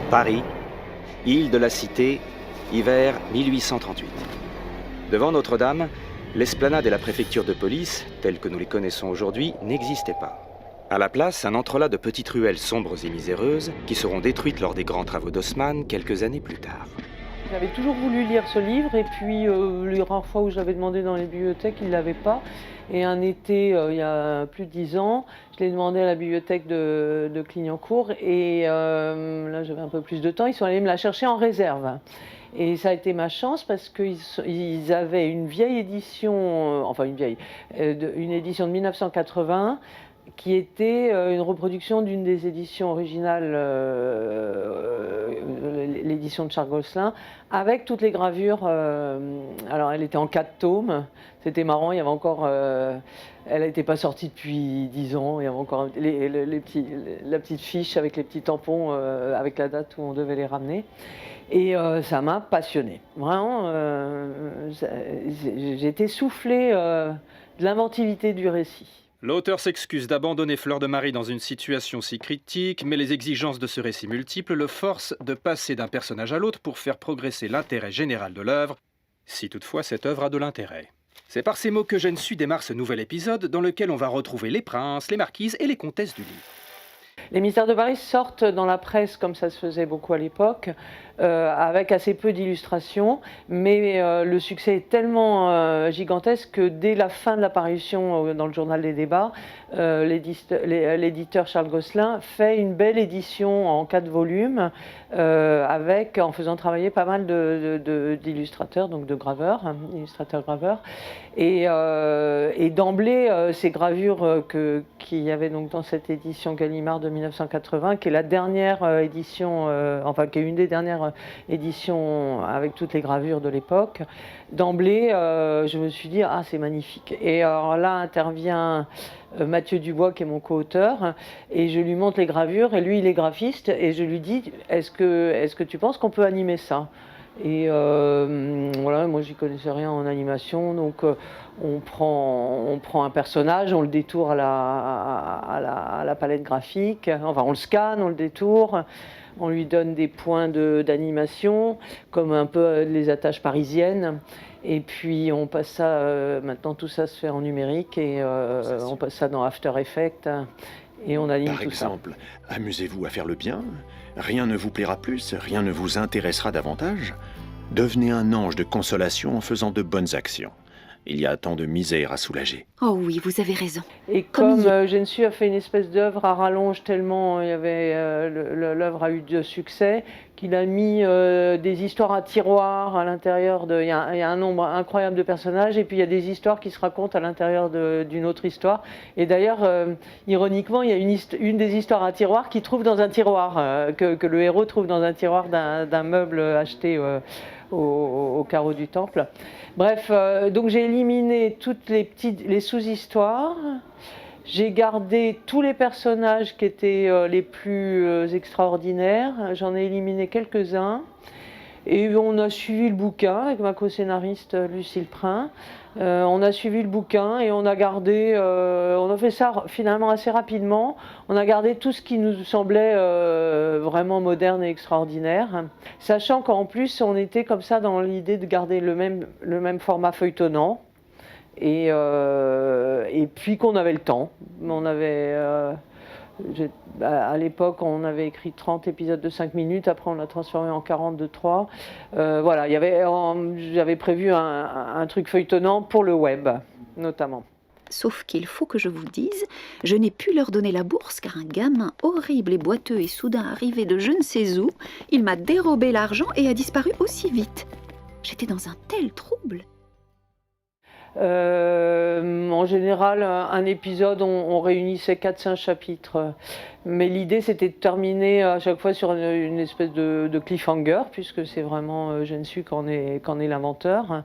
Paris, île de la Cité, hiver 1838. Devant Notre-Dame, l'esplanade et la préfecture de police, telles que nous les connaissons aujourd'hui, n'existaient pas. À la place, un entrelac de petites ruelles sombres et miséreuses qui seront détruites lors des grands travaux d'Haussmann quelques années plus tard. J'avais toujours voulu lire ce livre et puis les rares fois où je l'avais demandé dans les bibliothèques, ils ne l'avaient pas. Et un été, il y a plus de 10 ans, je l'ai demandé à la bibliothèque de Clignancourt et là j'avais un peu plus de temps, ils sont allés me la chercher en réserve. Et ça a été ma chance parce qu'ils avaient une vieille édition, une édition de 1980 qui était une reproduction d'une des éditions originales, l'édition de Charles Gosselin, avec toutes les gravures. Alors elle était en 4 tomes, c'était marrant, il y avait encore... elle n'était pas sortie depuis 10 ans, il y avait encore la petite fiche avec les petits tampons, avec la date où on devait les ramener. Et ça m'a passionnée. Vraiment, j'ai été soufflée de l'inventivité du récit. L'auteur s'excuse d'abandonner Fleur de Marie dans une situation si critique, mais les exigences de ce récit multiple le forcent de passer d'un personnage à l'autre pour faire progresser l'intérêt général de l'œuvre, si toutefois cette œuvre a de l'intérêt. C'est par ces mots qu'Eugène Sue démarre ce nouvel épisode dans lequel on va retrouver les princes, les marquises et les comtesses du livre. Les mystères de Paris sortent dans la presse, comme ça se faisait beaucoup à l'époque, avec assez peu d'illustrations, mais le succès est tellement gigantesque que dès la fin de l'apparition dans le journal des débats, l'éditeur Charles Gosselin fait une belle édition en 4 volumes, en faisant travailler pas mal d'illustrateurs, donc de graveurs, illustrateurs-graveurs. Et d'emblée, ces gravures qu'il y avait donc dans cette édition Gallimard de 1980, qui est la dernière édition, qui est une des dernières éditions avec toutes les gravures de l'époque, d'emblée, je me suis dit, ah, c'est magnifique. Et alors là intervient Mathieu Dubois, qui est mon co-auteur, et je lui montre les gravures, et lui, il est graphiste, et je lui dis, est-ce que tu penses qu'on peut animer ça ? Et voilà, moi j'y connaissais rien en animation, donc on prend un personnage, on le détourne à la palette graphique, enfin on le scanne, on le détourne, on lui donne des points d'animation, comme un peu les attaches parisiennes, et puis on passe ça, maintenant tout ça se fait en numérique, et on passe ça dans After Effects, et on anime tout ça. Par exemple, amusez-vous à faire le bien, rien ne vous plaira plus, rien ne vous intéressera davantage. Devenez un ange de consolation en faisant de bonnes actions. Il y a tant de misère à soulager. Oh oui, vous avez raison. Et comme Eugène Sue a fait une espèce d'œuvre à rallonge tellement l'œuvre a eu de succès, qu'il a mis des histoires à tiroir à l'intérieur il y a un nombre incroyable de personnages, et puis il y a des histoires qui se racontent à l'intérieur d'une autre histoire. Et d'ailleurs, ironiquement, il y a une des histoires à tiroir qui trouve dans un tiroir, que le héros trouve dans un tiroir d'un meuble acheté au carreau du temple. Bref, donc j'ai éliminé toutes les sous-histoires, j'ai gardé tous les personnages qui étaient les plus extraordinaires, j'en ai éliminé quelques-uns, et on a suivi le bouquin avec ma co-scénariste Lucille Prin. On a suivi le bouquin et on a fait ça finalement assez rapidement. On a gardé tout ce qui nous semblait vraiment moderne et extraordinaire, sachant qu'en plus on était comme ça dans l'idée de garder le même format feuilletonnant, et puis qu'on avait le temps. À l'époque, on avait écrit 30 épisodes de 5 minutes, après on l'a transformé en 40 de 3. Voilà, j'avais prévu un truc feuilletonnant pour le web, notamment. Sauf qu'il faut que je vous dise, je n'ai pu leur donner la bourse car un gamin horrible et boiteux est soudain arrivé de je ne sais où. Il m'a dérobé l'argent et a disparu aussi vite. J'étais dans un tel trouble. En général, un épisode, on réunissait 4-5 chapitres. Mais l'idée, c'était de terminer à chaque fois sur une espèce de cliffhanger, puisque c'est vraiment Eugène Sue qu'en est l'inventeur.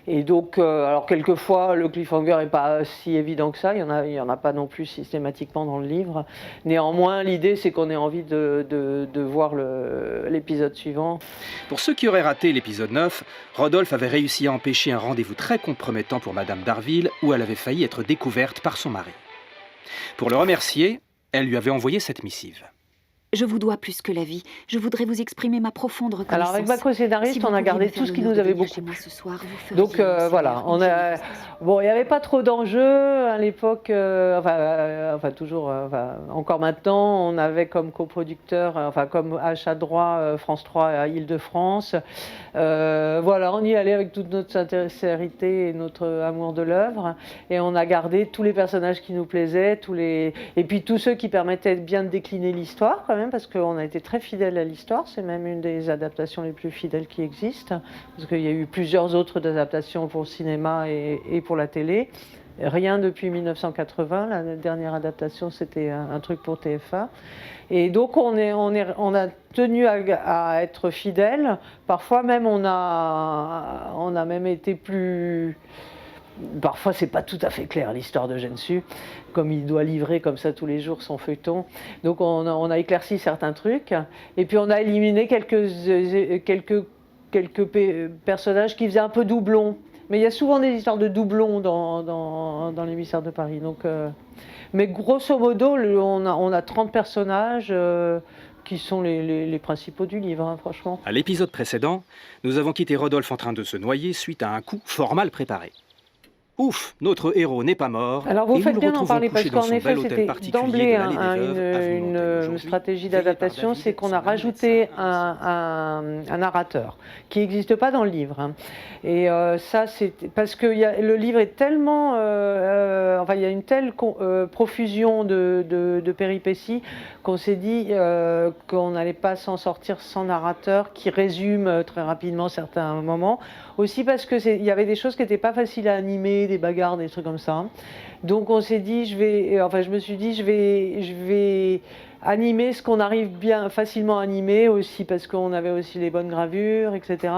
Et donc, alors quelquefois, le cliffhanger n'est pas si évident que ça, il y en a pas non plus systématiquement dans le livre. Néanmoins, l'idée, c'est qu'on ait envie de voir l'épisode suivant. Pour ceux qui auraient raté l'épisode 9, Rodolphe avait réussi à empêcher un rendez-vous très compromettant pour Madame d'Harville, où elle avait failli être découverte par son mari. Pour le remercier, elle lui avait envoyé cette missive. Je vous dois plus que la vie. Je voudrais vous exprimer ma profonde reconnaissance. Alors avec ma co-scénariste, on a gardé tout ce qui nous avait beaucoup plu. Donc voilà, on a... Bon, il n'y avait pas trop d'enjeux à l'époque, encore maintenant, on avait comme coproducteur, comme achat de droit France 3 à Île-de-France. Voilà, on y allait avec toute notre sincérité et notre amour de l'œuvre, et on a gardé tous les personnages qui nous plaisaient, et puis tous ceux qui permettaient bien de décliner l'histoire, quand même, parce qu'on a été très fidèles à l'histoire. C'est même une des adaptations les plus fidèles qui existent, parce qu'il y a eu plusieurs autres adaptations pour le cinéma et pour la télé. Rien depuis 1980, la dernière adaptation c'était un truc pour TF1. Et donc on a tenu à être fidèles. Parfois même on a même été plus... Parfois c'est pas tout à fait clair l'histoire de Gensu, comme il doit livrer comme ça tous les jours son feuilleton. Donc on a éclairci certains trucs, et puis on a éliminé quelques personnages qui faisaient un peu doublon. Mais il y a souvent des histoires de doublons dans les Mystères de Paris. Donc, mais grosso modo, on a 30 personnages qui sont les principaux du livre, hein, franchement. À l'épisode précédent, nous avons quitté Rodolphe en train de se noyer suite à un coup fort mal préparé. Ouf, notre héros n'est pas mort. Alors vous et faites nous bien le d'en retrouvons parler, parce couché dans qu'en son effet bel hôtel c'était particulier d'emblée de l'Allée des Veuves, avenue Montaigne. une stratégie d'adaptation, c'est qu'on a rajouté un narrateur qui n'existe pas dans le livre. Hein. Et ça c'est parce que le livre est tellement... il y a une telle profusion de péripéties qu'on s'est dit qu'on n'allait pas s'en sortir sans narrateur qui résume très rapidement certains moments. Aussi parce qu'il y avait des choses qui n'étaient pas faciles à animer, des bagarres, des trucs comme ça. Donc on s'est dit, je me suis dit, je vais animer ce qu'on arrive bien facilement à animer aussi, parce qu'on avait aussi les bonnes gravures, etc.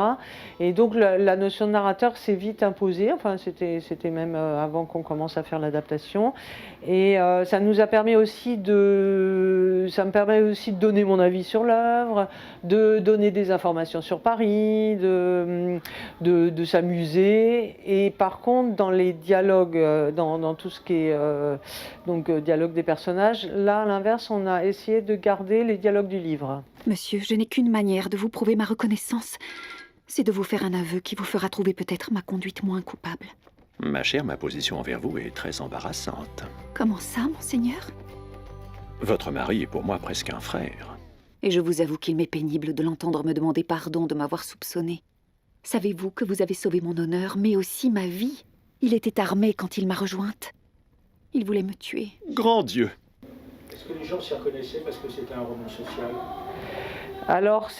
Et donc la notion de narrateur s'est vite imposée. Enfin, c'était même avant qu'on commence à faire l'adaptation. Et ça nous a permis aussi ça me permet aussi de donner mon avis sur l'œuvre, de donner des informations sur Paris, de s'amuser. Et par contre, dans les dialogues, dans tout ce qui est dialogue des personnages, là, à l'inverse, on a essayé de garder les dialogues du livre. Monsieur, je n'ai qu'une manière de vous prouver ma reconnaissance. C'est de vous faire un aveu qui vous fera trouver peut-être ma conduite moins coupable. Ma chère, ma position envers vous est très embarrassante. Comment ça, monseigneur? Votre mari est pour moi presque un frère. Et je vous avoue qu'il m'est pénible de l'entendre me demander pardon de m'avoir soupçonné. Savez-vous que vous avez sauvé mon honneur, mais aussi ma vie? Il était armé quand il m'a rejointe. Il voulait me tuer. Grand Dieu! Est-ce que les gens s'y reconnaissaient parce que c'était un roman social? Alors,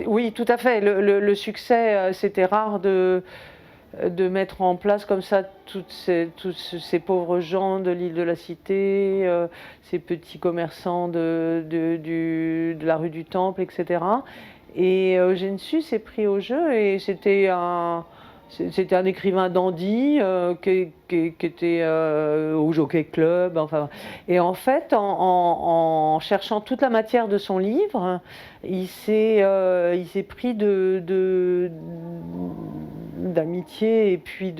oui, tout à fait. Le succès, c'était rare de mettre en place comme ça tous ces pauvres gens de l'île de la Cité, ces petits commerçants de la rue du Temple, etc. Et Gensu s'est pris au jeu, et c'était un écrivain dandy qui était au Jockey Club. Enfin, et en fait, en cherchant toute la matière de son livre, il s'est pris d'amitié et puis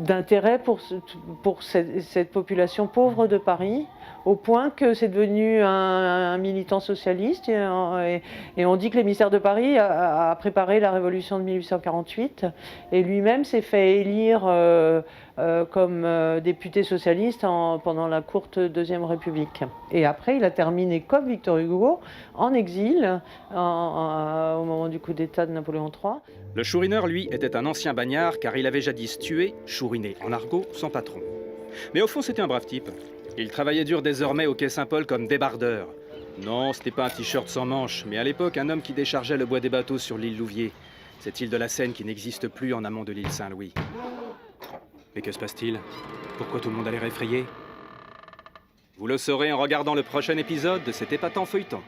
d'intérêt pour cette population pauvre de Paris, au point que c'est devenu un militant socialiste. Et on dit que les Mystères de Paris a préparé la révolution de 1848, et lui-même s'est fait élire comme député socialiste pendant la courte Deuxième République. Et après, il a terminé comme Victor Hugo, en exil, au moment du coup d'État de Napoléon III. Le chourineur, lui, était un ancien bagnard, car il avait jadis tué, chouriné en argot, son patron. Mais au fond, c'était un brave type. Il travaillait dur désormais au quai Saint-Paul comme débardeur. Non, c'était pas un t-shirt sans manches, mais à l'époque, un homme qui déchargeait le bois des bateaux sur l'île Louviers, cette île de la Seine qui n'existe plus en amont de l'île Saint-Louis. Mais que se passe-t-il? Pourquoi tout le monde a l'air effrayé? Vous le saurez en regardant le prochain épisode de cet épatant feuilleton.